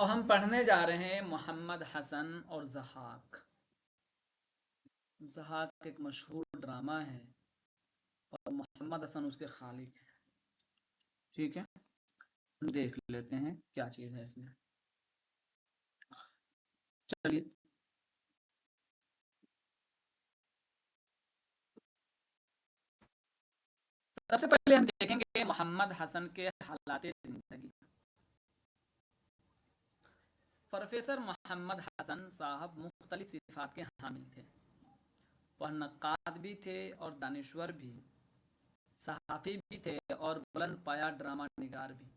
اب ہم پڑھنے جا رہے ہیں محمد حسن اور ضحاک۔ ضحاک ایک مشہور ڈرامہ ہے اور محمد حسن اس کے خالق ہیں۔ ٹھیک ہے، دیکھ لیتے ہیں کیا چیز ہے اس میں۔ چلیے سب سے پہلے ہم دیکھیں گے محمد حسن کے حالات زندگی۔ پروفیسر محمد حسن صاحب مختلف صفات کے حامل تھے۔ وہ نقاد بھی تھے اور دانشور بھی، صحافی بھی تھے اور بلند پایہ ڈرامہ نگار بھی،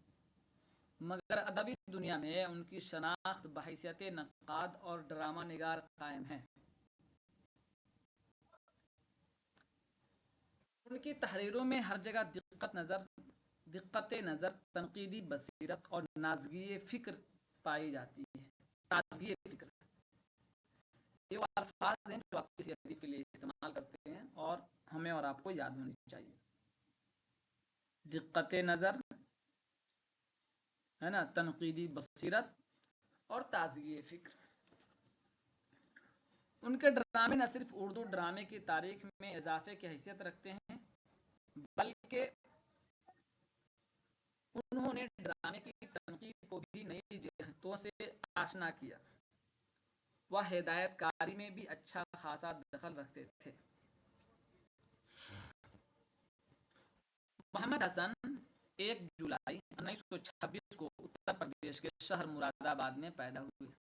مگر ادبی دنیا میں ان کی شناخت بحیثیت نقاد اور ڈرامہ نگار قائم ہے۔ ان کی تحریروں میں ہر جگہ دقت نظر، تنقیدی بصیرت اور نازگی فکر پائی جاتی ہے۔ تازگی فکر، یہ وہ الفاظ ہیں جو آپ کسی ادیب کے لیے استعمال کرتے ہیں اور ہمیں اور آپ کو یاد ہونی چاہیے۔ دقت نظر ہے نا، تنقیدی بصیرت اور تازگی فکر۔ ان کے ڈرامے نہ صرف اردو ڈرامے کی تاریخ میں اضافے کی حیثیت رکھتے ہیں، بلکہ انہوں نے ڈرامے کی تنقید کو بھی نئی جہتوں سے آشنا کیا۔ وہ ہدایت کاری میں بھی اچھا خاصا دخل رکھتے تھے۔ محمد حسن 1 جولائی 1926 کو اتر پردیش کے شہر مراد آباد میں پیدا ہوئے۔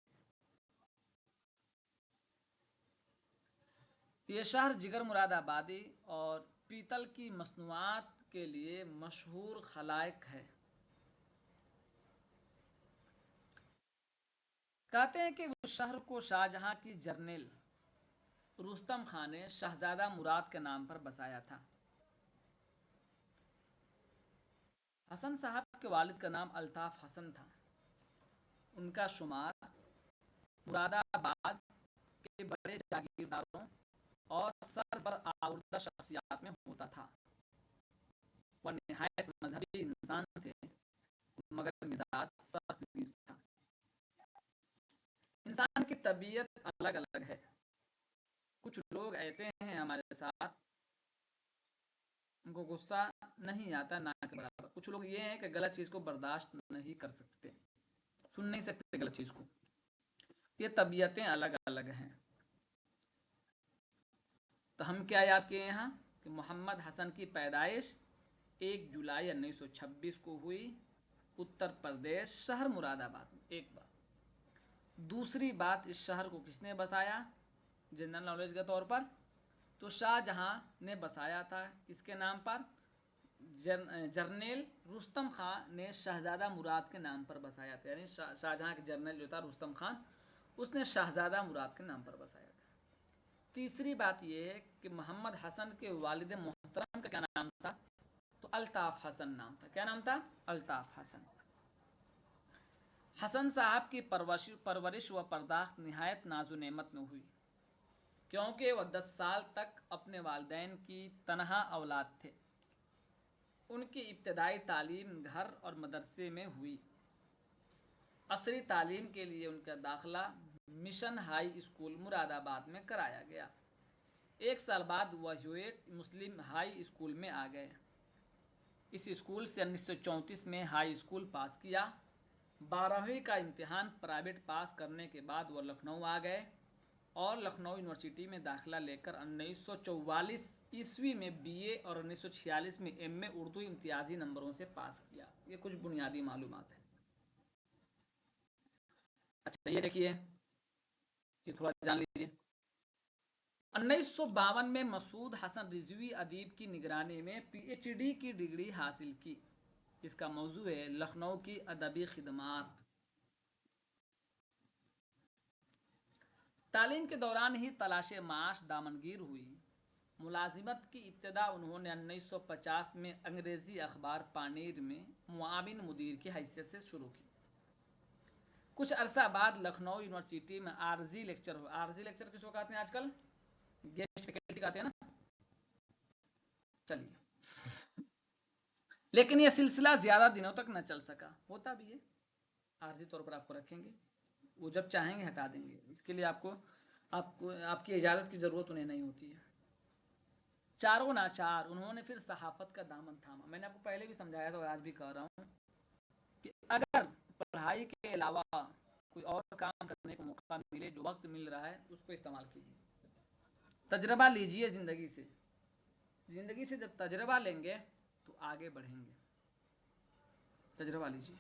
یہ شہر جگر مراد آبادی اور پیتل کی مصنوعات کے لیے مشہور خلائق ہے۔ کہتے ہیں کہ اس شہر کو شاہجہاں کی جرنیل رستم خان نے شہزادہ مراد کے نام پر بسایا تھا۔ حسن صاحب کے والد کا نام الطاف حسن تھا۔ ان کا شمار مراد آباد کے بڑے جاگیرداروں اور سر بر آوردہ شخصیات میں ہوتا تھا۔ وہ نہایت مذہبی انسان تھے، مگر مزاج سخت گیر تھا۔ انسان کی طبیعت الگ الگ ہے۔ کچھ لوگ ایسے ہیں ہمارے ساتھ، ان کو غصہ نہیں آتا نہ کے برابر۔ کچھ لوگ یہ ہیں کہ غلط چیز کو برداشت نہیں کر سکتے، سن نہیں سکتے غلط چیز کو۔ یہ طبیعتیں الگ الگ ہیں۔ تو ہم کیا یاد کیے یہاں کہ محمد حسن کی پیدائش 1 جولائی 1926 کو ہوئی اتر پردیش شہر مراد آباد میں۔ ایک بات۔ دوسری بات، اس شہر کو کس نے بسایا؟ جنرل نالج کے طور پر تو شاہ جہاں نے بسایا تھا۔ کس کے نام پر؟ جرنیل رستم خان نے شہزادہ مراد کے نام پر بسایا تھا۔ یعنی شاہ جہاں کے جرنیل جو تھا رستم خان، اس نے شہزادہ مراد کے نام پر بسایا تھا۔ تیسری بات یہ ہے کہ محمد حسن کے والد محترم کا کیا نام تھا؟ تو الطاف حسن نام تھا۔ کیا نام تھا؟ الطاف حسن۔ حسن صاحب کی پرورش و پرداخت نہایت ناز و نعمت میں ہوئی، کیونکہ وہ 10 سال تک اپنے والدین کی تنہا اولاد تھے۔ ان کی ابتدائی تعلیم گھر اور مدرسے میں ہوئی۔ عصری تعلیم کے لیے ان کا داخلہ مشن ہائی اسکول مراد آباد میں کرایا گیا۔ 1 سال بعد وہ ہیویٹ مسلم ہائی اسکول میں آ گئے۔ اس اسکول سے 1934 میں ہائی اسکول پاس کیا۔ 12ویں کا امتحان پرائیویٹ پاس کرنے کے بعد وہ لکھنؤ آ گئے اور لکھنؤ یونیورسٹی میں داخلہ لے کر 1944 عیسوی میں BA اور 1946 میں MA اردو امتیازی نمبروں سے پاس کیا۔ یہ کچھ بنیادی معلومات ہیں۔ اچھا یہ دیکھیے، یہ تھوڑا جان لیجیے۔ 1952 میں مسعود حسن رضوی ادیب کی نگرانی میں PhD کی ڈگری حاصل کی۔ اس کا موضوع ہے لکھنؤ کی ادبی خدمات۔ تعلیم کے دوران ہی تلاش معاش دامنگیر ہوئی۔ ملازمت کی ابتدا انہوں نے 1950 میں انگریزی اخبار پانیر میں معاون مدیر کی حیثیت سے شروع کی۔ کچھ عرصہ بعد لکھنؤ یونیورسٹی میں عارضی لیکچر کس کو کہتے ہیں آج کل؟ گیسٹ فیکلٹی کہتے ہیں نا۔ چلیے، لیکن یہ سلسلہ زیادہ دنوں تک نہ چل سکا۔ ہوتا بھی ہے، عارضی طور پر آپ کو رکھیں گے، وہ جب چاہیں گے ہٹا دیں گے، اس کے لیے آپ کی اجازت کی ضرورت انہیں نہیں ہوتی ہے۔ چاروں ناچار انہوں نے پھر صحافت کا دامن تھاما۔ میں نے آپ کو پہلے بھی سمجھایا تھا اور آج بھی کہہ رہا ہوں کہ اگر پڑھائی کے علاوہ کوئی اور کام کرنے کو موقع ملے، جو وقت مل رہا ہے اس کو استعمال کیجیے، تجربہ لیجیے زندگی سے جب تجربہ لیں گے تو آگے بڑھیں گے۔ تجربہ لیجیے۔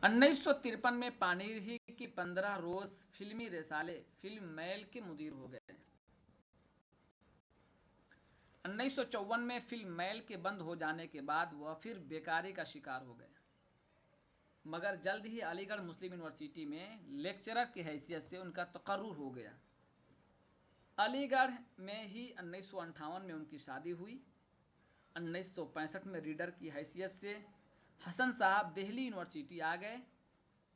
1953 میں پانیر ہی کی 15 روز فلمی رسالے فلم میل کے مدیر ہو گئے۔ 1954 میں فلم میل کے بند ہو جانے کے بعد وہ پھر بیکاری کا شکار ہو گئے، مگر جلد ہی علی گڑھ مسلم یونیورسٹی میں لیکچرر کی حیثیت سے ان کا تقرر ہو گیا۔ علی گڑھ میں ہی 1958 میں ان کی شادی ہوئی۔ 1965 میں ریڈر کی حیثیت سے حسن صاحب دہلی یونیورسٹی آ گئے۔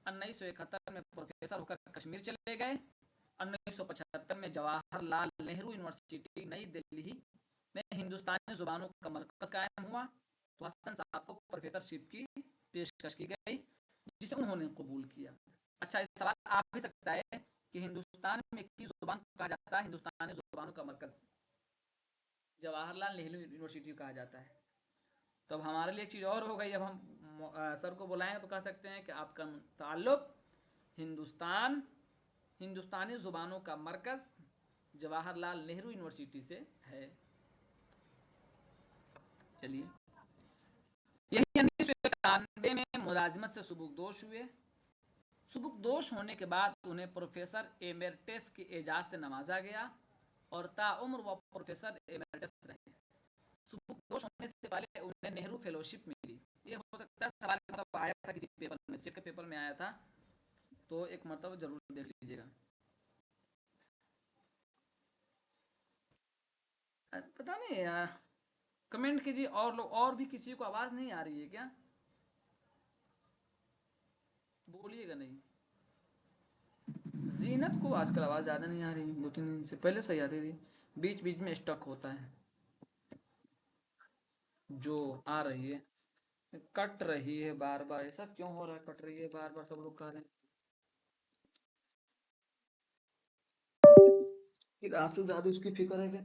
1971 میں پروفیسر ہو کر کشمیر چلے گئے۔ 1975 میں جواہر لال نہرو یونیورسٹی نئی دہلی میں ہندوستانی زبانوں کا مرکز قائم ہوا تو حسن صاحب کو پروفیسر شپ کی پیشکش کی گئی، جسے انہوں نے قبول کیا۔ اچھا، اس سوال آ بھی سکتا ہے کہ ہندوستان میں کس زبان کو کہا جاتا ہے ہندوستانی زبانوں کا مرکز؟ جواہر لال نہرو یونیورسٹی کہا جاتا ہے۔ تو اب ہمارے لیے ایک چیز اور ہو گئی، اب ہم سر کو بلائیں تو کہہ سکتے ہیں کہ آپ کا تعلق ہندوستانی زبانوں کا مرکز جواہر لال نہرو یونیورسٹی سے ہے۔ چلیے، یہی 1991 میں ملازمت سے سبکدوش ہوئے۔ سبکدوش ہونے کے بعد انہیں پروفیسر ایمیرٹس کے اعزاز سے نوازا گیا اور تاعمر وہ پروفیسر ایمیرٹس رہے۔ سبکدوش ہونے سے پہلے انہیں نہرو فیلوشپ ملی۔ یہ ہو سکتا ہے سوال کا مطلب آیا تھا کسی پیپر میں، سیٹ کے پیپر میں آیا تھا، تو ایک مرتبہ ضرور دیکھ لیجیے گا۔ پتہ نہیں کمنٹ کیجیے، اور لوگ اور بھی کسی کو آواز نہیں آ رہی ہے کیا؟ بولیے گا نہیں۔ زینت کو آج کل آواز زیادہ نہیں آ رہی، 2-3 دن سے پہلے صحیح آتی تھی، بیچ بیچ میں اسٹک ہوتا ہے۔ جو آ رہی ہے کٹ رہی ہے بار بار، ایسا کیوں ہو رہا ہے؟ کٹ رہی ہے بار بار، سب لوگ کہہ رہے ہیں کہ آصف زیادہ اس کی فکر ہے کہ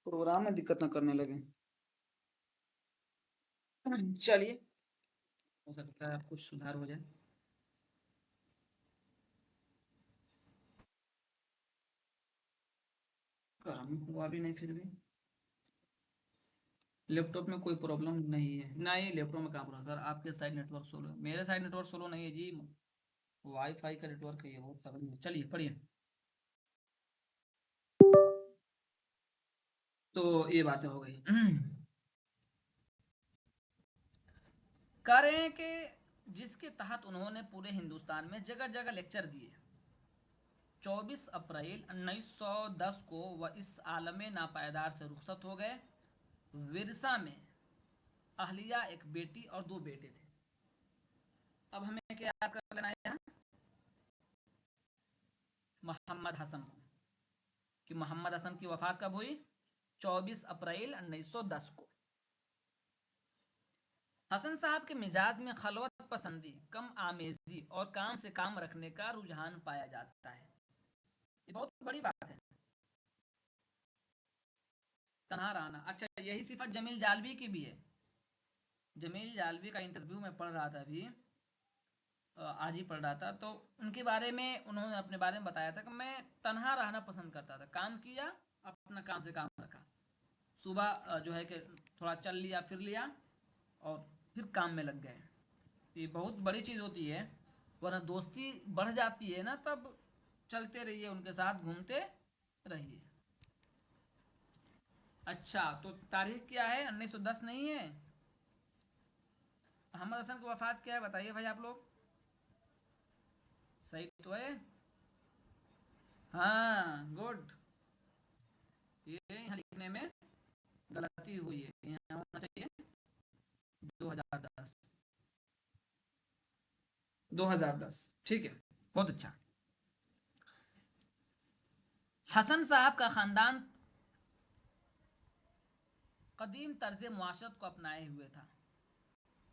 پروگرام میں دقت نہ کرنے لگے۔ چلیے، ہو سکتا ہے کچھ سدھار ہو جائے۔ گرم ہوا بھی نہیں، پھر بھی لیپ ٹاپ میں کوئی پرابلم نہیں ہے؟ نہیں، لیپ ٹاپ میں کہاں پرابلم سر، آپ کے سائڈ نیٹ ورک سلو ہے، میرے سائڈ نیٹ ورک سلو نہیں ہے جی، وائی فائی کا نیٹ ورک ہے یہ، بہت سمجھ میں۔ چلیے پڑھیے۔ تو یہ باتیں ہو گئی۔ کریں کہ جس کے تحت انہوں نے پورے ہندوستان میں جگہ جگہ لیکچر دیے۔ 24 اپریل 1910 کو وہ اس عالم ناپائیدار سے رخصت ہو گئے۔ ورثہ میں اہلیہ ایک بیٹی اور 2 بیٹے تھے۔ اب ہمیں کیا کر لینا ہے محمد حسن کو، کہ محمد حسن کی وفات کب ہوئی؟ 24 اپریل 1910 کو۔ حسن صاحب کے مزاج میں خلوت پسندی، کم آمیزی اور کام سے کام رکھنے کا رجحان پایا جاتا ہے۔ یہ بہت بڑی بات ہے، تنہا رہنا۔ اچھا، یہی صفت جمیل جالوی کی بھی ہے۔ جمیل جالوی کا انٹرویو میں پڑھ رہا تھا ابھی، آج ہی پڑھ رہا تھا، تو ان کے بارے میں انہوں نے اپنے بارے میں بتایا تھا کہ میں تنہا رہنا پسند کرتا تھا، کام کیا، اپنا کام سے کام رکھا، صبح جو ہے کہ تھوڑا چل لیا پھر لیا اور پھر کام میں لگ گئے۔ یہ بہت بڑی چیز ہوتی ہے، ورنہ دوستی بڑھ جاتی ہے نا، تب چلتے رہیے ان کے ساتھ، گھومتے رہیے۔ اچھا، تو تاریخ کیا ہے؟ 1910 نہیں ہے؟ محمد حسن کی وفات کیا ہے بتائیے بھائی آپ لوگ، صحیح تو ہے؟ ہاں، گڈ۔ یہ یہاں لکھنے میں غلطی ہوئی ہے، یہاں ہونا چاہیے 2010۔ 2010 ٹھیک ہے، بہت اچھا۔ حسن صاحب کا خاندان قدیم طرز معاشرت کو اپنائے ہوئے تھا۔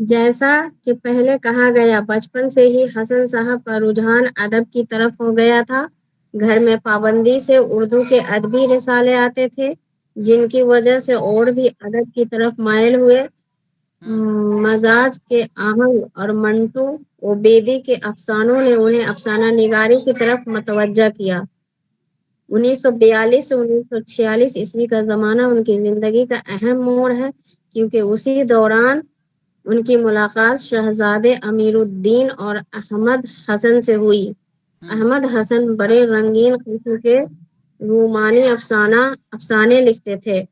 جیسا کہ پہلے کہا گیا، بچپن سے ہی حسن صاحب کا رجحان ادب کی طرف ہو گیا تھا۔ گھر میں پابندی سے اردو کے ادبی رسالے آتے تھے، جن کی وجہ سے اور بھی ادب کی طرف مائل ہوئے۔ مزاج کے آہنگ اور منٹو عبیدی کے افسانوں نے انہیں افسانہ نگاری کی طرف متوجہ کیا۔ 1942 سے 1946 عیسوی کا زمانہ ان کی زندگی کا اہم موڑ ہے، کیونکہ اسی دوران ان کی ملاقات شہزادے امیر الدین اور احمد حسن سے ہوئی۔ احمد حسن بڑے رنگین قسم کے رومانی افسانے لکھتے تھے۔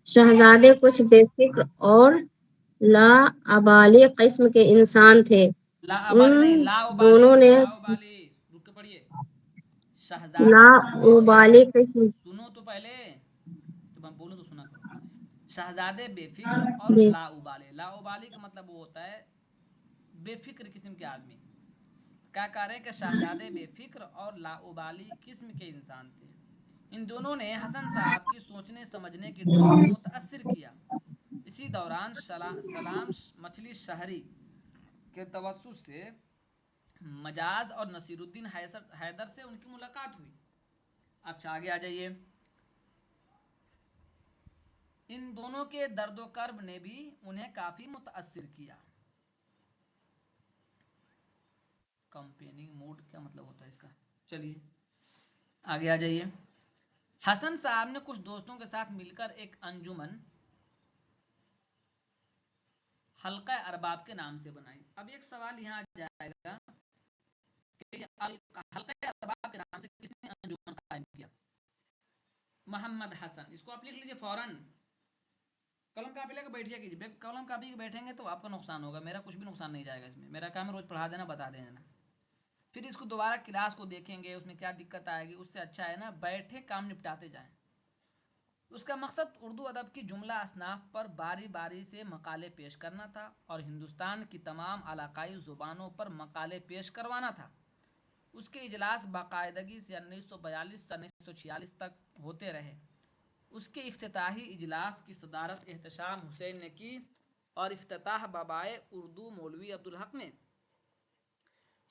شہزادے کچھ بے فکر اور لاابالی قسم کے انسان تھے۔ لا ابالی نہیں، ان لا ابالی، دونوں نے لا ابالی، رک کے پڑھیے۔ شہزادے کچھ بے لاابالی فکر، قسم سنو تو پہلے، تو میں بولوں تو سنا کرو۔ شہزادے بے فکر اور لا ابالے، لا ابالی کا مطلب وہ ہوتا ہے بے فکر قسم کے آدمی۔ کیا کہہ رہے ہیں کہ شہزادے بے فکر اور لا ابالی قسم کے انسان تھے۔ ان دونوں نے حسن صاحب کی سوچنے سمجھنے کی ٹون کو متاثر کیا۔ اسی دوران سلام مچھلی شہری کے توسط سے مجاز اور نصیر الدین حیدر سے ان کی ملاقات ہوئی۔ اچھا آگے آ جائیے۔ ان دونوں کے درد و کرب نے بھی انہیں کافی متاثر کیا۔ کمپیننگ موڈ کیا مطلب ہوتا ہے اس کا؟ چلیے آگے آ جائیے۔ حسن صاحب نے کچھ دوستوں کے ساتھ مل کر ایک انجمن حلقہ ارباب کے نام سے بنائی۔ اب ایک سوال یہاں آ جائے گا کہ حلقہ ارباب کے نام سے کس نے انجمن قائم کیا؟ محمد حسن۔ اس کو آپ لکھ لیجیے فوراً، قلم کاپی لے کے بیٹھ جائے گی۔ قلم کاپی کے بیٹھیں گے تو آپ کا نقصان ہوگا، میرا کچھ بھی نقصان نہیں جائے گا۔ اس میں میرا کام ہے روز پڑھا دینا، بتا دینا، پھر اس کو دوبارہ کلاس کو دیکھیں گے، اس میں کیا دقت آئے گی۔ اس سے اچھا ہے نا بیٹھے کام نپٹاتے جائیں۔ اس کا مقصد اردو ادب کی جملہ اصناف پر باری باری سے مقالے پیش کرنا تھا اور ہندوستان کی تمام علاقائی زبانوں پر مقالے پیش کروانا تھا۔ اس کے اجلاس باقاعدگی سے 1942 سے 1946 تک ہوتے رہے۔ اس کے افتتاحی اجلاس کی صدارت احتشام حسین نے کی اور افتتاح بابائے اردو مولوی عبدالحق نے۔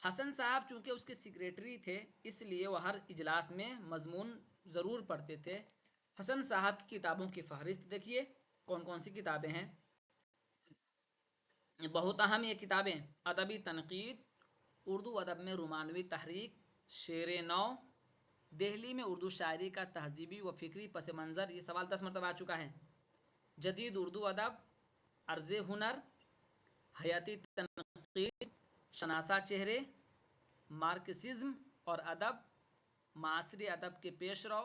حسن صاحب چونکہ اس کے سیکریٹری تھے، اس لیے وہ ہر اجلاس میں مضمون ضرور پڑھتے تھے۔ حسن صاحب کی کتابوں کی فہرست دیکھیے کون کون سی کتابیں ہیں۔ بہت اہم یہ کتابیں: ادبی تنقید، اردو ادب میں رومانوی تحریک، شعر نو، دہلی میں اردو شاعری کا تہذیبی و فکری پس منظر، یہ سوال 10 مرتبہ آ چکا ہے، جدید اردو ادب، عرض ہنر، حیاتی تنقید، شناسہ چہرے، مارکسزم اور ادب، معاصر ادب کے پیش رو،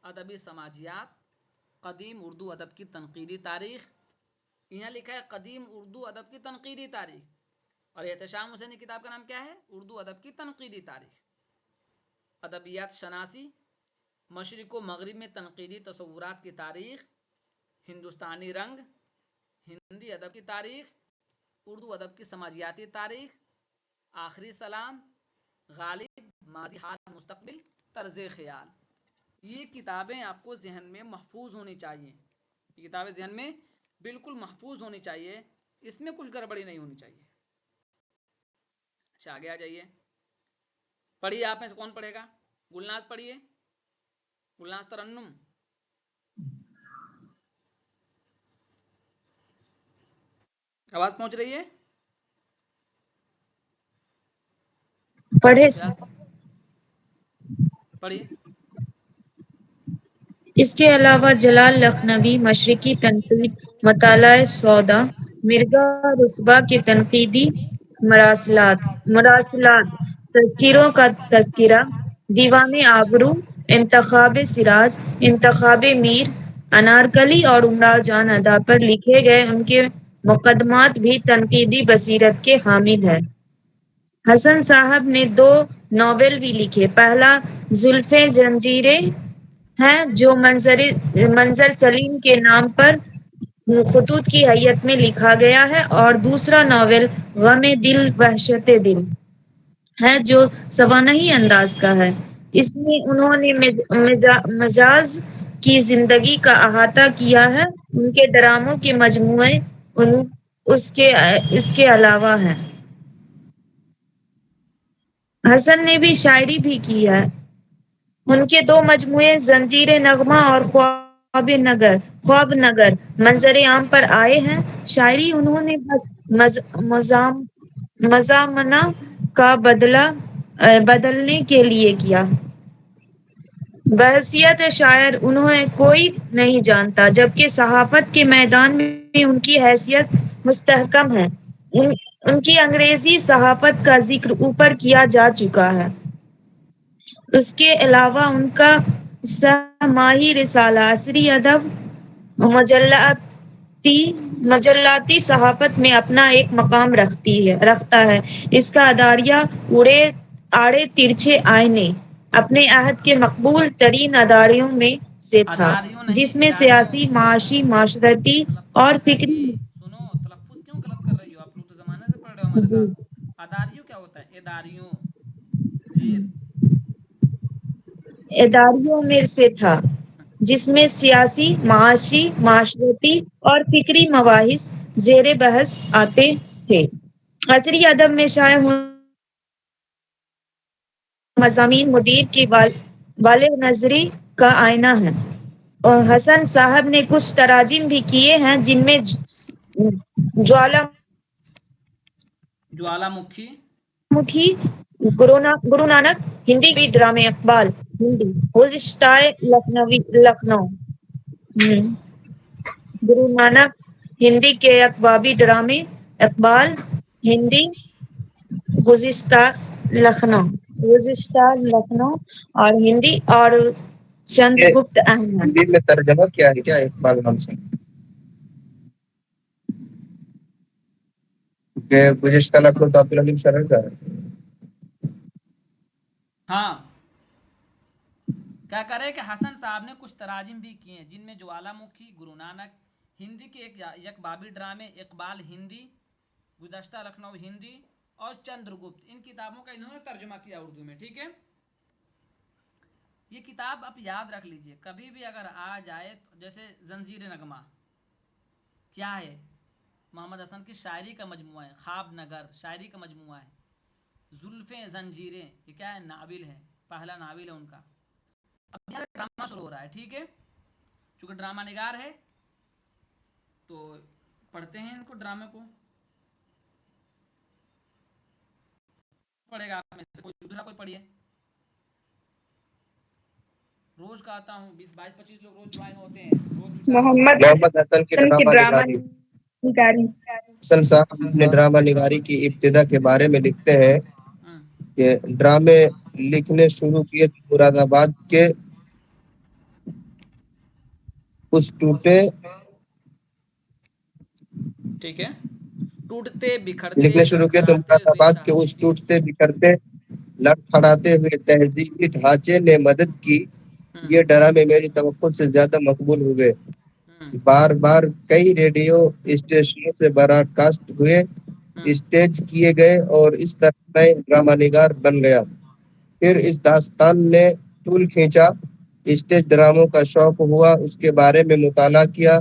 ادبی سماجیات، قدیم اردو ادب کی تنقیدی تاریخ۔ یہاں لکھا ہے قدیم اردو ادب کی تنقیدی تاریخ، اور احتشام حسینی کتاب کا نام کیا ہے؟ اردو ادب کی تنقیدی تاریخ۔ ادبیات شناسی، مشرق و مغرب میں تنقیدی تصورات کی تاریخ، ہندوستانی رنگ، ہندی ادب کی تاریخ، اردو ادب کی سماجیاتی تاریخ، آخری سلام، غالب، ماضی حال مستقبل، طرز خیال۔ یہ کتابیں آپ کو ذہن میں محفوظ ہونی چاہیے، یہ کتابیں ذہن میں بالکل محفوظ ہونی چاہیے، اس میں کچھ گڑبڑی نہیں ہونی چاہیے۔ اچھا آگے آ جائیے، پڑھیے آپ میں سے کون پڑھے گا؟ گلناز پڑھیے، گلناز ترنم۔ آواز پہنچ رہی ہے؟ پڑھے پڑھیے۔ اس کے علاوہ جلال لکھنوی مشرقی تنقید، مطالعہ سودا، مرزا رسوا کی تنقیدی مراسلات، تذکیروں کا تذکرہ، دیوان آبرو، انتخاب سراج، انتخاب میر، انارکلی اور امراؤ جان ادا پر لکھے گئے ان کے مقدمات بھی تنقیدی بصیرت کے حامل ہیں۔ حسن صاحب نے 2 ناول بھی لکھے۔ پہلا زلفیں زنجیریں ہے جو منظر سلیم کے نام پر خطوط کی ہیئت میں لکھا گیا ہے، اور دوسرا ناول غم دل وحشت دل ہے جو سوانحی انداز کا ہے۔ اس میں انہوں نے مجاز کی زندگی کا احاطہ کیا ہے. ان کے ڈراموں کے مجموعے اس کے علاوہ ہیں. حسن نے بھی شاعری بھی کی ہے. ان کے 2 مجموعے زنجیر نغمہ اور خواب نگر منظر عام پر آئے ہیں. شاعری انہوں نے بس مضامنہ کا بدلنے کے لیے کیا. بحیثیت شاعر انہیں کوئی نہیں جانتا، جبکہ صحافت کے میدان میں ان کی حیثیت مستحکم ہے. ان کی انگریزی صحافت کا ذکر اوپر کیا جا چکا ہے. اس کے علاوہ ان کا سہ ماہی رسالہ عصری ادب مجلاتی صحافت میں اپنا ایک مقام رکھتا ہے. اس کا اداریہ آڑے ترچھے آئینے اپنے عہد کے مقبول ترین اداریوں میں سے تھا، اداریوں جس نہیں، میں اداریوں. سیاسی، معاشی، معاشرتی تلفظ اور سدھائیے. فکری سنو، تلفظ کیوں غلط کر رہی ہو؟ آپ لوگ تو زمانے سے پڑھ رہے ہو ہمارے جی ساتھ. اداریوں کیا ہوتا ہے؟ اداریوں زیر. اداریوں میں سے تھا، جس میں سیاسی، معاشی، معاشرتی اور فکری مباحث زیر بحث آتے تھے. عصری ادب میں شائع ہونے مضامین مدیر کی بالغ نظری کا آئینہ ہے. اور حسن صاحب نے کچھ تراجم بھی کیے ہیں، جن میں جوالا جوالا مکھی. مکھی، گرو نانک ہندی کی ڈرامے اقبال ہندی، گزشتہ لکھنؤ. گرو نانک ہندی کے اقبالی ڈرامے اقبال ہندی، گزشتہ لکھنؤ اور ہندی، اور چندر گپت احمد. ہندی میں ترجمہ کیا ہے کیا اقبال نام سے؟ کہ گزشتہ لکھنؤ تو عبدالحلیم شرر کا ہے. ہاں، کیا کرے کہ حسن صاحب نے کچھ تراجم بھی کیے ہیں، جن میں جوالا مکھی، گرو نانک ہندی کے یک بابی ڈرامے اقبال ہندی، گزشتہ لکھنؤ ہندی اور چندر گپت، ان کتابوں کا انہوں نے ترجمہ کیا اردو میں. ٹھیک ہے، یہ کتاب آپ یاد رکھ لیجئے. کبھی بھی اگر آ جائے، جیسے زنجیر نغمہ کیا ہے؟ محمد حسن کی شاعری کا مجموعہ ہے. خواب نگر شاعری کا مجموعہ ہے. زلفیں زنجیریں یہ کیا ہے؟ ناول ہے، پہلا ناول ہے ان کا. اب یہاں ڈرامہ شروع ہو رہا ہے. ٹھیک ہے، چونکہ ڈرامہ نگار ہے تو پڑھتے ہیں ان کو، ڈرامے کو پڑھے گا. آپ میں سے کوئی دوسرا کوئی پڑھیے. روز کا آتا ہوں، 20 22 25 لوگ روز جوائن ہوتے ہیں. روز 4 لوگ. محمد حسن کی ڈرامہ نگاری. حسن صاحب نے ڈرامہ نگاری کی ابتدا کے بارے میں لکھتے ہیں کہ ڈرامے لکھنے شروع کیے مراد آباد کے اس ٹوٹے ٹھیک ہے، ٹوٹتے بکھرتے لکھنے شروع کیے تو لڑکھڑاتے مراد ہوئے آباد کے اس تہذیبی. ٹوٹتے بکھرتے لڑکھڑاتے ہوئے تہذیبی ڈھانچے نے مدد کی. یہ ڈرامے میری توقع سے زیادہ مقبول ہوئے. بار بار کئی ریڈیو اسٹیشنوں سے براڈ کاسٹ ہوئے، اسٹیج کیے گئے اور اس طرح میں ڈرامہ نگار بن گیا. پھر اس داستان نے طول کھینچا، اسٹیج ڈراموں کا شوق ہوا، اس کے بارے میں مطالعہ کیا،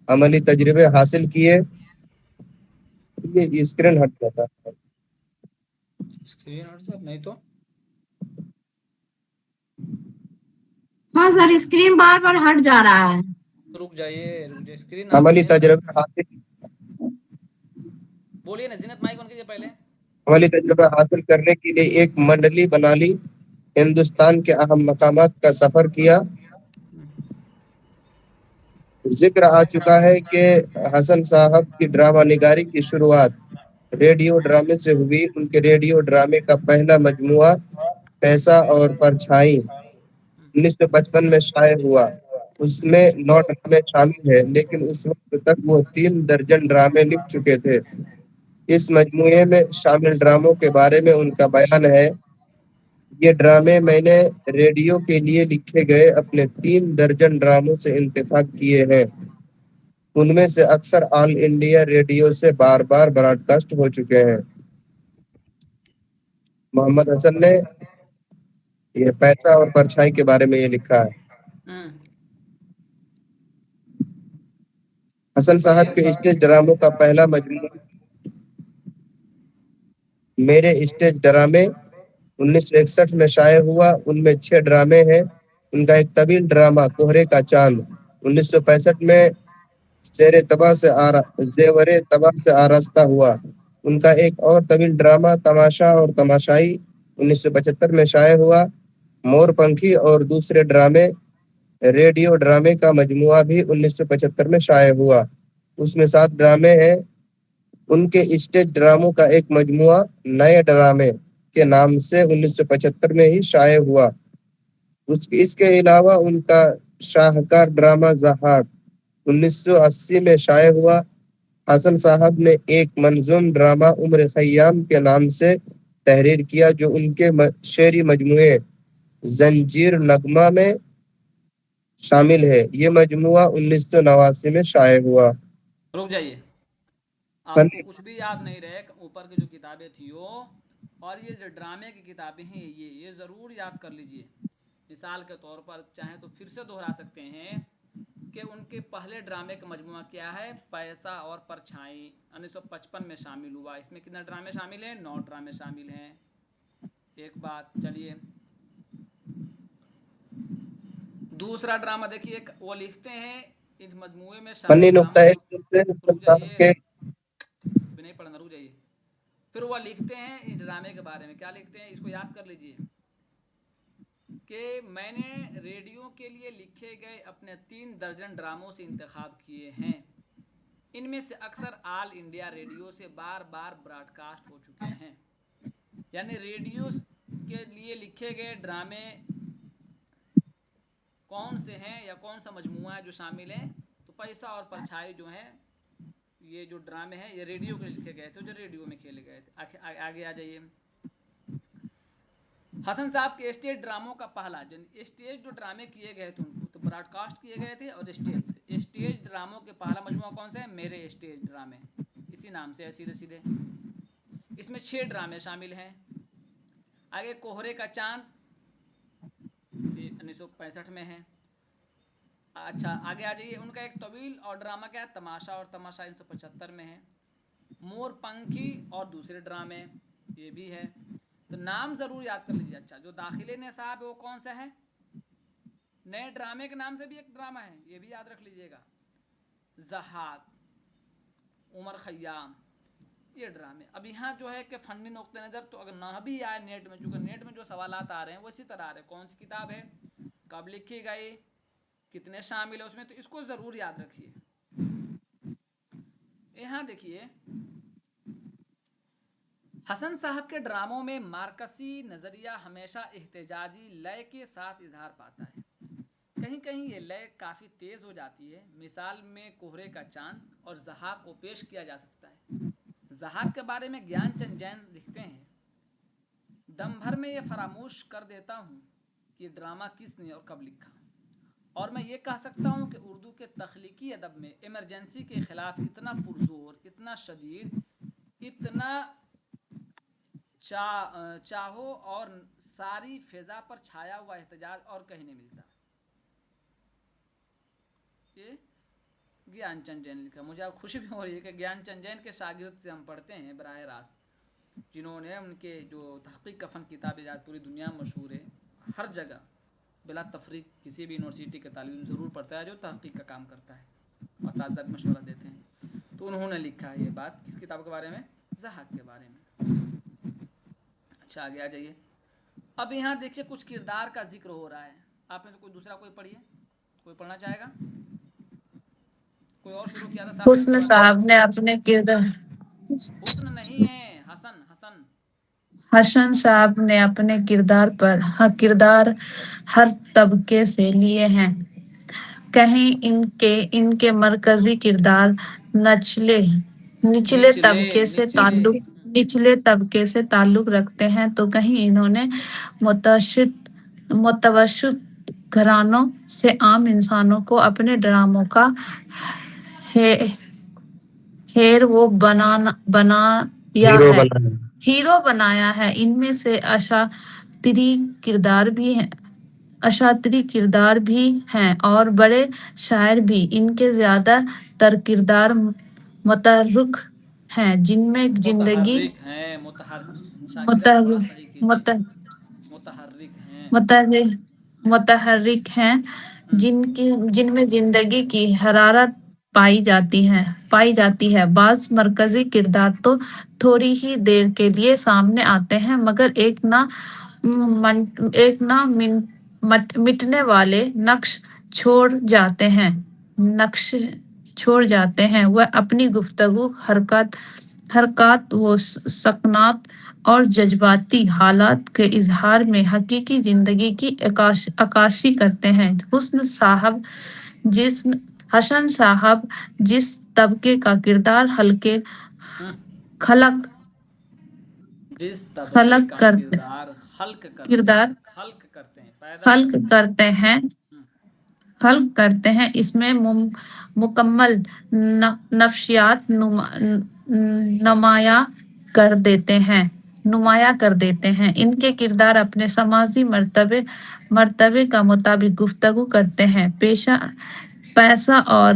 عملی تجربے حاصل کیے. یہ اسکرین ہٹ جاتا ہے. اسکرین ہٹ جائے نہیں تو ہاں سر، اسکرین بار بار ہٹ جا رہا ہے. رک جائیے اسکرین عملی تجربے حاصل بولیے نا. زینت مائک بن کے پہلے. عملی تجربہ حاصل کرنے کے لیے ایک منڈلی بنا لی، ہندوستان کے اہم مقامات کا سفر کیا. ذکر آ چکا ہے کہ حسن صاحب کی ڈرامہ نگاری کی شروعات ریڈیو ڈرامے سے ہوئی. ان کے ریڈیو ڈرامے کا پہلا مجموعہ پیسہ اور پرچھائی 1955 میں شائع ہوا. اس میں 9 ڈرامے شامل ہیں، لیکن اس وقت تک وہ 3 درجن ڈرامے لکھ چکے تھے. اس مجموعے میں شامل ڈراموں کے بارے میں ان کا بیان ہے: یہ ڈرامے میں نے ریڈیو کے لیے لکھے گئے اپنے 3 درجن ڈراموں سے انتخاب کیے ہیں. ان میں سے اکثر آل انڈیا ریڈیو سے بار بار براڈ کاسٹ ہو چکے ہیں. محمد حسن نے یہ پیسہ اور پرچھائی کے بارے میں یہ لکھا ہے. حسن صاحب کے اسٹیج ڈراموں کا پہلا مجموعہ میرے اسٹیج ڈرامے 1961 میں شائع ہوا. ان میں 6 ڈرامے ہیں. ان کا ایک طویل ڈرامہ کوہرے کا چاند 1965 میں زیور تباہ سے آراستہ ہوا. ان کا ایک اور طویل ڈرامہ تماشا اور تماشائی 1975 میں شائع ہوا. مور پنکھی اور دوسرے ڈرامے ریڈیو ڈرامے کا مجموعہ بھی 1975 میں شائع ہوا. اس میں 7 ڈرامے ہیں. ان کے اسٹیج ڈراموں کا ایک مجموعہ نئے ڈرامے کے نام سے 1975 میں ہی شائع ہوا. اس کے علاوہ ان کا شاہکار ڈرامہ ضحاک 1980 میں شائع ہوا. حسن صاحب نے ایک منظوم ڈرامہ عمر خیام کے نام سے تحریر کیا جو ان کے شعری مجموعے زنجیر نغمہ میں شامل ہے. یہ مجموعہ 1989 میں شائع ہوا. رک جائیے، آپ کو کچھ بھی یاد نہیں رہے اوپر کی جو کتابیں تھی وہ اور یہ جو ڈرامے کی کتابیں ہیں یہ ضرور یاد کر لیجئے. مثال کے طور پر چاہیں تو پھر سے دہرا سکتے ہیں کہ ان کے پہلے ڈرامے کا مجموعہ کیا ہے، پیسہ اور پرچھائی 1955 میں شامل ہوا. اس میں کتنے ڈرامے شامل ہیں؟ 9 ڈرامے شامل ہیں. ایک بات. چلیے دوسرا ڈرامہ دیکھیے، وہ لکھتے ہیں اس مجموعے میں فنی نقطہ رک جائیے، نہیں پڑھنا، رک جائیے. پھر وہ لکھتے ہیں اس ڈرامے کے بارے میں، کیا لکھتے ہیں اس کو یاد کر لیجئے کہ میں نے ریڈیو کے لیے لکھے گئے اپنے 3 درجن ڈراموں سے انتخاب کیے ہیں. ان میں سے اکثر آل انڈیا ریڈیو سے بار بار براڈ کاسٹ ہو چکے ہیں. یعنی ریڈیو کے لیے لکھے گئے ڈرامے کون سے ہیں یا کون سا مجموعہ ہے جو شامل ہیں؟ تو پیسہ اور پرچھائی جو ہیں، یہ جو ڈرامے ہیں یہ ریڈیو کے لکھے گئے تھے جو ریڈیو میں کھیلے گئے تھے. آگے آ جائیے. حسن صاحب کے اسٹیج ڈراموں کا پہلا اسٹیج جو ڈرامے کیے گئے تھے ان کو تو براڈ کاسٹ کیے گئے تھے، اور اسٹیج ڈراموں کے پہلا مجموعہ کون سا ہے؟ میرے اسٹیج ڈرامے، اسی نام سے ہے سیدھے سیدھے. اس میں 6 ڈرامے شامل ہیں. آگے کوہرے کا چاند 1965 میں ہے. اچھا آگے آ جائیے. ان کا ایک طویل اور ڈرامہ کیا ہے؟ تماشا اور تماشا 1975 میں ہے. مور پنکھی اور دوسرے ڈرامے یہ بھی ہے. تو نام ضرور یاد کر لیجیے. اچھا جو داخلے نصاب ہے وہ کون سا ہے؟ نئے ڈرامے کے نام سے بھی ایک ڈرامہ ہے، یہ بھی یاد رکھ لیجیے گا. ضحاک، عمر خیام، یہ ڈرامے. اب یہاں جو ہے کہ فنی نقطہ نظر تو اگر نہ بھی آئے نیٹ میں، چونکہ نیٹ میں جو سوالات آ رہے ہیں وہ اسی طرح آ رہے ہیں. کون سی کتاب ہے، کب لکھی گئی، کتنے شامل ہے اس میں، تو اس کو ضرور یاد رکھیے. یہاں دیکھیے حسن صاحب کے ڈراموں میں مارکسی نظریہ ہمیشہ احتجاجی لے کے ساتھ اظہار پاتا ہے. کہیں کہیں یہ لے کافی تیز ہو جاتی ہے. مثال میں کوہرے کا چاند اور ضحاک کو پیش کیا جا سکتا ہے. ضحاک کے بارے میں گیان چند جین لکھتے ہیں، دم بھر میں یہ فراموش کر دیتا ہوں کہ یہ ڈرامہ کس نے اور کب لکھا، اور میں یہ کہہ سکتا ہوں کہ اردو کے تخلیقی ادب میں ایمرجنسی کے خلاف اتنا پرزور، اتنا شدید، اتنا چاہو اور ساری فضا پر چھایا ہوا احتجاج اور کہیں نہیں ملتا. یہ گیان چند جین لکھا. مجھے اب خوشی بھی ہو رہی ہے کہ گیان چند جین کے شاگرد سے ہم پڑھتے ہیں براہ راست، جنہوں نے ان کے جو تحقیق کا فن کتاب ایجاد پوری دنیا میں مشہور ہے. ہر جگہ بلا تفریق کسی بھی یونیورسٹی کے طالب علم ضرور پڑھتا ہے جو تحقیق کا کام کرتا ہے، اساتذہ مشورہ دیتے ہیں. تو انہوں نے لکھا ہے یہ بات کس کتاب کے بارے میں؟ ضحاک کے بارے میں. اچھا آگے آ جائیے. اب یہاں دیکھیے کچھ کردار کا ذکر ہو رہا ہے. آپ میں سے کوئی دوسرا کوئی پڑھیے، کوئی پڑھنا چاہے گا؟ کوئی اور شروع کیا تھا؟ حسن صاحب نے اپنے کردار حسن نہیں ہے، حسن. حسن صاحب نے اپنے کردار ہر طبقے سے لیے ہیں. کہیں ان کے مرکزی کردار نچلے طبقے سے تعلق رکھتے ہیں، تو کہیں انہوں نے متوسط گھرانوں سے عام انسانوں کو اپنے ڈراموں کا ہیرو بنایا ہے. ان میں سے اشاطری کردار بھی ہیں. اشاطری کردار بھی ہیں اور بڑے شاعر بھی۔ ان کے زیادہ تر کردار متحرک ہیں جن میں زندگی متحرک ہیں، شاکرہ تھوڑا صحیح کیجیے، متحرک ہیں، متحرک ہیں جن میں زندگی کی حرارت پائی جاتی ہے۔ بعض مرکزی کردار تو تھوڑی ہی دیر کے لیے سامنے آتے ہیں مگر ایک نہ مٹنے والے نقش چھوڑ جاتے ہیں۔ وہ اپنی گفتگو، حرکات و سکنات اور جذباتی حالات کے اظہار میں حقیقی زندگی کی عکاسی کرتے ہیں۔ حسن صاحب جس طبقے کا کردار جس طبقے کا کردار خلق کرتے ہیں، پیدا خلق کرتے ہیں، اس میں مکمل نفسیات نمایاں کر دیتے ہیں۔ ان کے کردار اپنے سماجی مرتبے کا مطابق گفتگو کرتے ہیں۔ پیسہ اور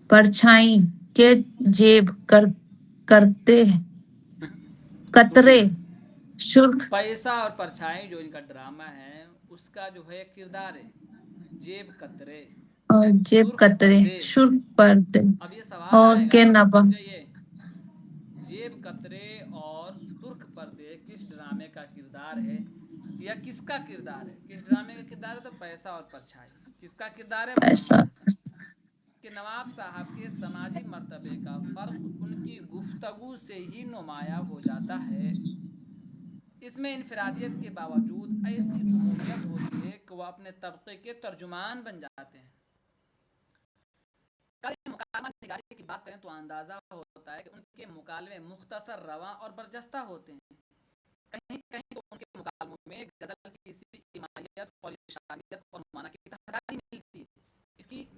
پرچھائی کے جیب قطرے سرخ پیسہ اور پرچھائی جو ان کا ڈرامہ ہے اس کا جو ہے کردار ہے جیب قطرے اور سرخ پردے اب یہ سوال اور آئے کے گا نبا یہ جیب قطرے اور سرخ پردے کس ڈرامے کا کردار ہے یا کس کا کردار ہے؟ کس ڈرامے کا کردار ہے؟ تو پیسہ اور پرچھائی۔ کس کا کردار ہے؟ پیسہ کہ نواب صاحب کے سماجی مرتبے کا فرق ان کی گفتگو سے ہی نمایاں ہو جاتا ہے۔ اس میں انفرادیت کے باوجود ایسی عمومیت ہوتی ہے کہ وہ اپنے طبقے کے ترجمان بن جاتے ہیں۔ مکالمہ نگاری کی بات کریں تو اندازہ ہوتا ہے کہ ان کے مکالمے مختصر، رواں اور برجستہ ہوتے ہیں۔ کہیں کہیں تو ان کے مکالموں میں غزل کی سی ایمائیت اور اشاریت اور معنی کی تکراری ملتی ہے۔ اس کی ایک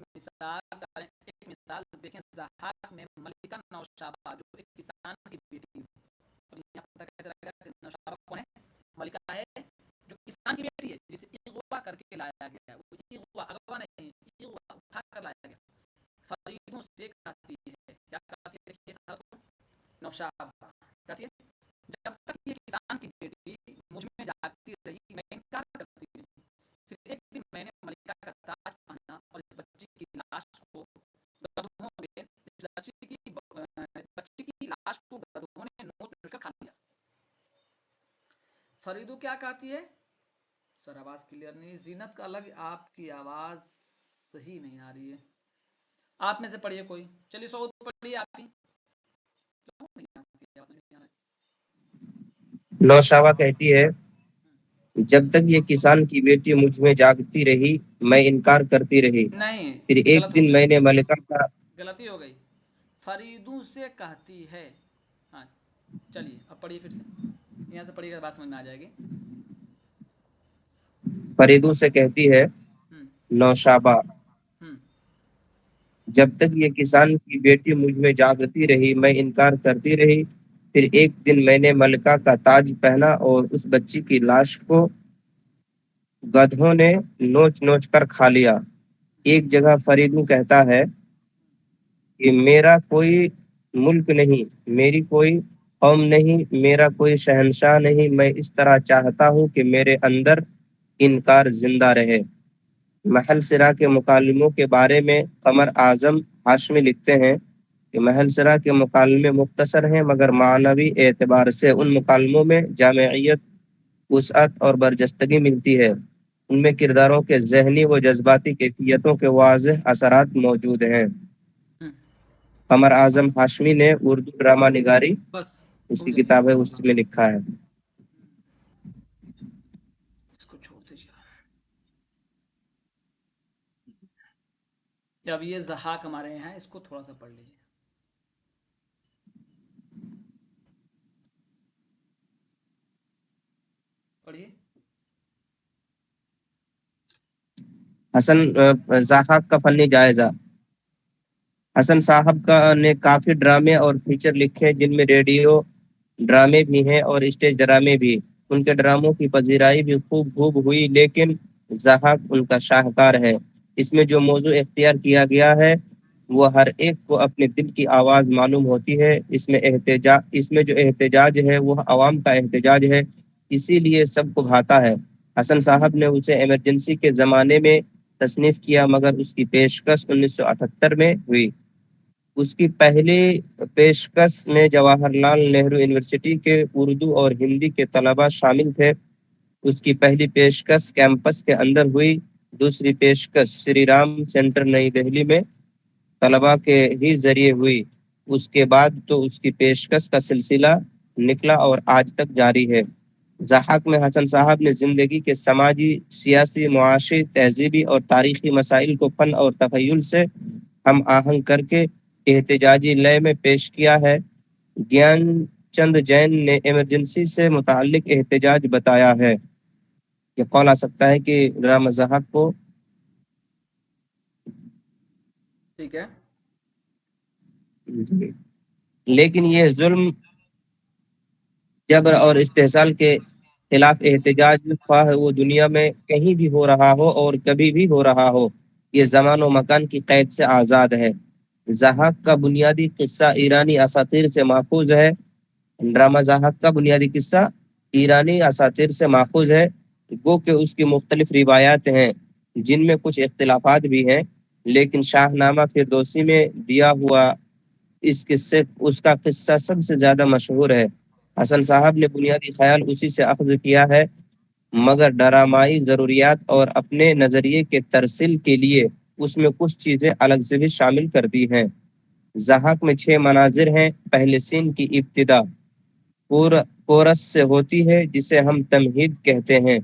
مثال دیکھیں، ضحاک میں ملکہ نوشابہ جو ایک کسان کی بیٹی ہے۔ اب یہاں پتہ کیسے لگے گا کہ نوشابہ کون ہے؟ ملکہ ہے جو کسان کی بیٹی ہے جسے اغوا کر کے لایا گیا ہے۔ وہ اغوا نہیں، اغوا اٹھا کر لایا گیا۔ فریدوں سے کہتی ہے، کیا کہتی ہے؟ نوشابہ کہتی ہے جب تک یہ کسان کی بیٹی مجھ میں جاگتی رہی میں انکار کرتی رہی، پھر ایک دن میں نے ملکہ کا تاج پہنا اور اس بچی کی لاش کو گدھوں نے نوچ نوچ کر کھا لیا۔ فریدو کیا کہتی ہے؟ سر آواز کلیئر نہیں، زینت کا الگ، آپ کی آواز صحیح نہیں آ رہی ہے۔ آپ میں سے پڑھیے کوئی، چلیے سعود پڑھیے آپ کی۔ نوشابہ کہتی ہے جب تک یہ کسان کی بیٹی مجھ میں جاگتی رہی میں انکار کرتی رہی، نہیں، پھر ایک غلط ہو دن گیا، میں نے ملکہ کا غلطی ہو گئی، فریدوں سے کہتی ہے۔ ہاں چلیے اب پڑھیے پھر سے، یہاں سے پڑھیے گا بات سمجھ میں آ جائے گی۔ فریدوں سے کہتی ہے نوشابہ جب تک یہ کسان کی بیٹی مجھ میں جاگتی رہی میں انکار کرتی رہی، پھر ایک دن میں نے ملکہ کا تاج پہنا اور اس بچی کی لاش کو گدھوں نے نوچ نوچ کر کھا لیا۔ ایک جگہ فریدوں کہتا ہے کہ میرا کوئی ملک نہیں، میری کوئی قوم نہیں، میرا کوئی شہنشاہ نہیں، میں اس طرح چاہتا ہوں کہ میرے اندر انکار زندہ رہے۔ محل سرا کے مکالموں کے بارے میں قمر اعظم ہاشمی لکھتے ہیں کہ محل سرا کے مکالمے مختصر ہیں مگر معنوی اعتبار سے ان مکالموں میں جامعیت، وسعت اور برجستگی ملتی ہے۔ ان میں کرداروں کے ذہنی و جذباتی کیفیتوں کے واضح اثرات موجود ہیں۔ قمر اعظم ہاشمی نے اردو ڈرامہ نگاری، بس اس کی کتاب ہے، اس میں لکھا ہے۔ اس کو چھوڑ دیجیے۔ اب یہ ضحاک ہمارے یہاں ہے، اس کو تھوڑا سا پڑھ لیجیے۔ پڑھیے۔ حسن ضحاک کا فنی جائزہ۔ حسن صاحب نے کافی ڈرامے اور فیچر لکھے جن میں ریڈیو ڈرامے بھی ہیں اور اسٹیج ڈرامے بھی۔ ان کے ڈراموں کی پذیرائی بھی خوب ہوئی، لیکن ضحاک ان کا شاہکار ہے۔ اس میں جو موضوع اختیار کیا گیا ہے وہ ہر ایک کو اپنے دل کی آواز معلوم ہوتی ہے۔ اس میں جو احتجاج ہے وہ عوام کا احتجاج ہے، اسی لیے سب کو بھاتا ہے۔ حسن صاحب نے اسے ایمرجنسی کے زمانے میں تصنیف کیا، مگر اس کی پیشکش 1978 میں ہوئی۔ اس کی پہلی پیشکش میں جواہر لال نہرو یونیورسٹی کے اردو اور ہندی کے طلباء شامل تھے۔ اس کی پہلی پیشکش کیمپس کے اندر ہوئی، دوسری پیشکش سری رام سینٹر نئی دہلی میں طلباء کے ہی ذریعے ہوئی۔ اس کے بعد تو اس کی پیشکش کا سلسلہ نکلا اور آج تک جاری ہے۔ ضحاک میں حسن صاحب نے زندگی کے سماجی، سیاسی، معاشی، تہذیبی اور تاریخی مسائل کو فن اور تخیل سے ہم آہنگ کر کے احتجاجی لے میں پیش کیا ہے۔ گیان چند جین نے ایمرجنسی سے متعلق احتجاج بتایا ہے۔ یہ قول آ سکتا ہے کہ ڈرامہ ضحاک کو ٹھیک ہے، لیکن یہ ظلم، جبر اور استحصال کے خلاف احتجاج، خواہ وہ دنیا میں کہیں بھی ہو رہا ہو اور کبھی بھی ہو رہا ہو، یہ زمان و مکان کی قید سے آزاد ہے۔ ضحاک کا بنیادی قصہ ایرانی اساطیر سے ماخوذ ہے۔ ڈرامہ ضحاک کا بنیادی قصہ ایرانی اساطیر سے ماخوذ ہے، گو کہ اس کی مختلف روایات ہیں جن میں کچھ اختلافات بھی ہیں، لیکن شاہ نامہ فردوسی میں دیا ہوا اس کا قصہ سب سے زیادہ مشہور ہے۔ حسن صاحب نے بنیادی خیال اسی سے اخذ کیا ہے، مگر ڈرامائی ضروریات اور اپنے نظریے کے ترسیل کے لیے اس میں کچھ چیزیں الگ سے بھی شامل کر دی ہیں۔ ضحاک میں 6 مناظر ہیں۔ پہلے سین کی ابتدا کورس سے ہوتی ہے، جسے ہم تمہید کہتے ہیں۔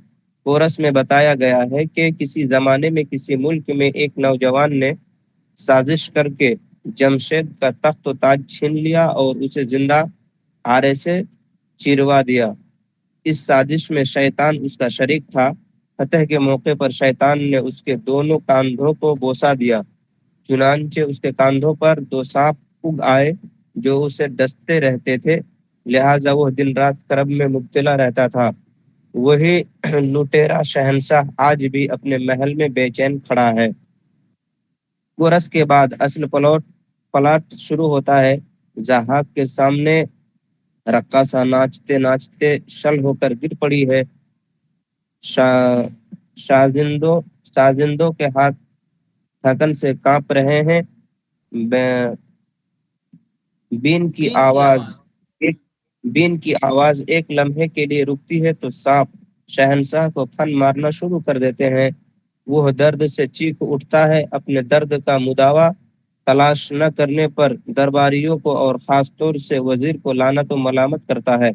کورس میں بتایا گیا ہے کہ کسی زمانے میں کسی ملک میں ایک نوجوان نے سازش کر کے جمشید کا تخت و تاج چھین لیا اور اسے زندہ آرے سے چیروا دیا۔ اس سازش میں شیطان اس کا شریک تھا۔ فتح کے موقع پر شیطان نے اس کے دونوں کاندھوں کو بوسا دیا، چنانچہ اس کے کاندھوں پر 2 سانپ اگ آئے جو اسے ڈستے رہتے تھے، لہٰذا وہ دن رات کرب میں مبتلا رہتا تھا۔ وہی لٹیرا شہنشاہ آج بھی اپنے محل میں بے چین کھڑا ہے۔ کورس کے بعد اصل پلاٹ شروع ہوتا ہے۔ ضحاک کے سامنے رقاصہ ناچتے ناچتے شل ہو کر گر پڑی ہے۔ سازندوں کے ہاتھ تھکن سے کانپ رہے ہیں۔ بین کی بین کی آواز آواز بین کی آواز ایک لمحے کے لیے رکتی ہے تو سانپ شہنشاہ کو پھن مارنا شروع کر دیتے ہیں۔ وہ درد سے چیخ اٹھتا ہے، اپنے درد کا مداوا تلاش نہ کرنے پر درباریوں کو اور خاص طور سے وزیر کو لعنت و ملامت کرتا ہے۔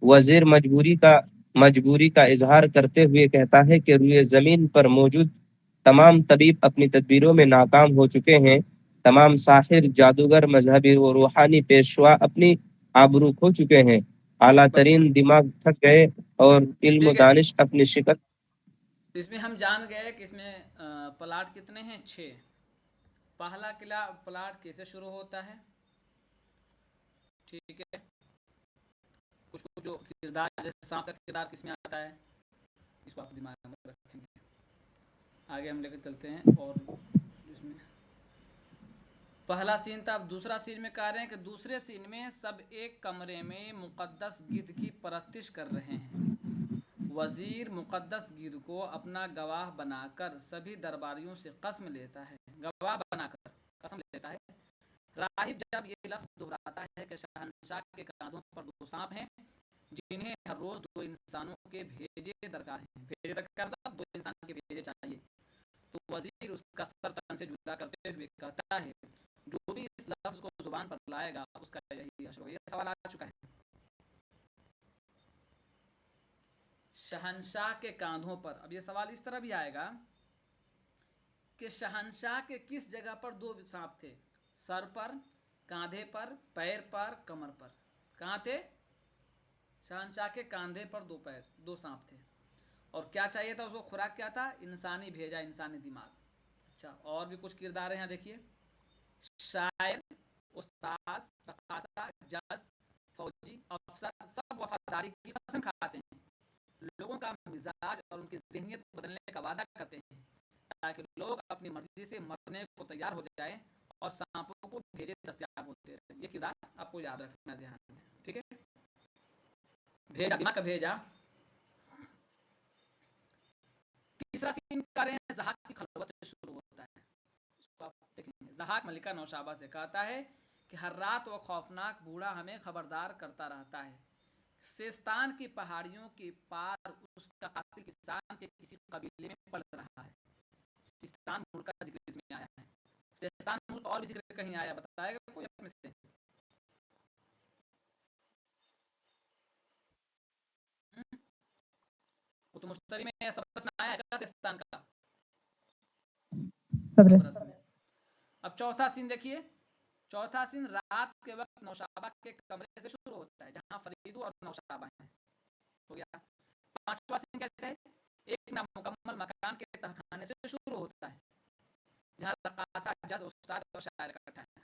وزیر مجبوری کا اظہار کرتے ہوئے کہتا ہے کہ روئے زمین پر موجود تمام طبیب اپنی تدبیروں میں ناکام ہو چکے ہیں، تمام ساحر، جادوگر، مذہبی و روحانی پیشوا اپنی آبرو کھو چکے ہیں، اعلیٰ بس ترین دماغ تھک گئے اور علم و ٹھیک ہے۔ دانش اپنی شکل۔ اس میں ہم جان گئے کہ اس میں پلاٹ کتنے ہیں؟ 6۔ پہلا پلاٹ کیسے شروع ہوتا ہے؟ ٹھیک ہے، کچھ جو کردار، جیسے سانپ کا کردار کس میں آتا ہے، اس کو آپ دماغ میں رکھیں گے۔ آگے ہم لے کے چلتے ہیں، اور اس میں پہلا سین تھا۔ اب دوسرا سین میں کہہ رہے ہیں کہ دوسرے سین میں سب ایک کمرے میں مقدس گدھ کی پرستش کر رہے ہیں۔ وزیر مقدس گدھ کو اپنا گواہ بنا کر سبھی درباریوں سے قسم لیتا ہے۔ راہب جب یہ لفظ دہراتا ہے کہ شہنشاہ کے کاندھوں پر 2 سانپ ہیں جنہیں ہر روز 2 انسانوں کے بھیجے درکار ہیں، 2 انسان کے بھیجے چاہیے، تو وزیر اس کا سر تن سے جدا کرتے ہوئے کہتا ہے جو بھی اس لفظ کو زبان پر لائے گا اس کا یہی حشر ہوگا۔ یہ سوال آ چکا ہے۔ شہنشاہ کے کاندھوں پر، اب یہ سوال اس طرح بھی آئے گا کہ شہنشاہ کے کس جگہ پر 2 سانپ تھے؟ سر پر، کاندھے پر، پیر پر، کمر پر۔ کہاں تھے؟ شہنشاہ کے کاندھے پر 2 سانپ تھے، اور کیا چاہیے تھا اس کو؟ خوراک کیا تھا؟ انسانی بھیجا، انسانی دماغ۔ اچھا، اور بھی کچھ کردار ہیں، دیکھیے۔ شاعر، استاذ، رقاصہ، جج، فوجی، افسر، سب وفاداری کی قسم کھاتے ہیں۔ لوگوں کا مزاج اور ان کی ذہنیت بدلنے کا وعدہ کرتے ہیں تاکہ لوگ اپنی مرضی سے مرنے کو تیار ہو جائیں اور سانپوں کو بھیجے دستیاب ہوتے رہیں. یہ کردار آپ کو یاد رکھنا دھیان میں. ٹھیک ہے. بھیجا دماغ کا بھیجا. تیسرا سین کر رہے ہیں زحاک کی خلوت سے شروع ہوتا ہے. اس کو آپ دیکھیں گے. زحاک ملکہ نوشابہ سے کہتا ہے کہ ہر رات وہ خوفناک بوڑھا ہمیں خبردار کرتا رہتا ہے. سیستان کی پہاڑیوں کے پار اس کا قاتل کسان کے کسی قبیلے میں پڑ رہا ہے. سیستان ملک کا ذکر اس میں آیا ہے. سیستان ملک اور بھی ذکر کہیں آیا بتائے گا کوئی اپنے سے؟ کتب مشتری میں سبرس میں آیا ہے سیستان کا. سبرس میں. اب چوتھا سین دیکھیے. چوتھا سین رات کے وقت نوشابہ کے کمرے سے شروع ہوتا ہے جہاں فریدو اور نوشابہ ہیں. ہو گیا. پانچواں سین کیسے ہے؟ ایک نامکمل مکان کے تہخانے سے شروع ہوتا ہے جہاں رقاصہ جز استاد اور شاعر اکٹھا ہے.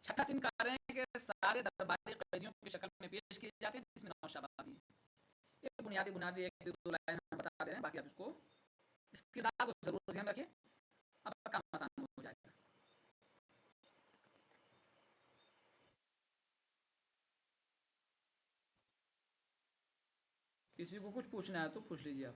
چھٹا سین کہہ رہے ہیں کہ سارے درباری قیدیوں کی شکل میں پیش کیے جاتے ہیں جس میں نوشابہ بھی. یہ بنیادی ایک دو لائن ہم بتا دے رہے ہیں باقی آپ اس کو اس کردار کو ضرور ذہن رکھیے. اب کام آسان ہو جائے گا. کسی کو کچھ پوچھنا ہے تو پوچھ لیجیے آپ.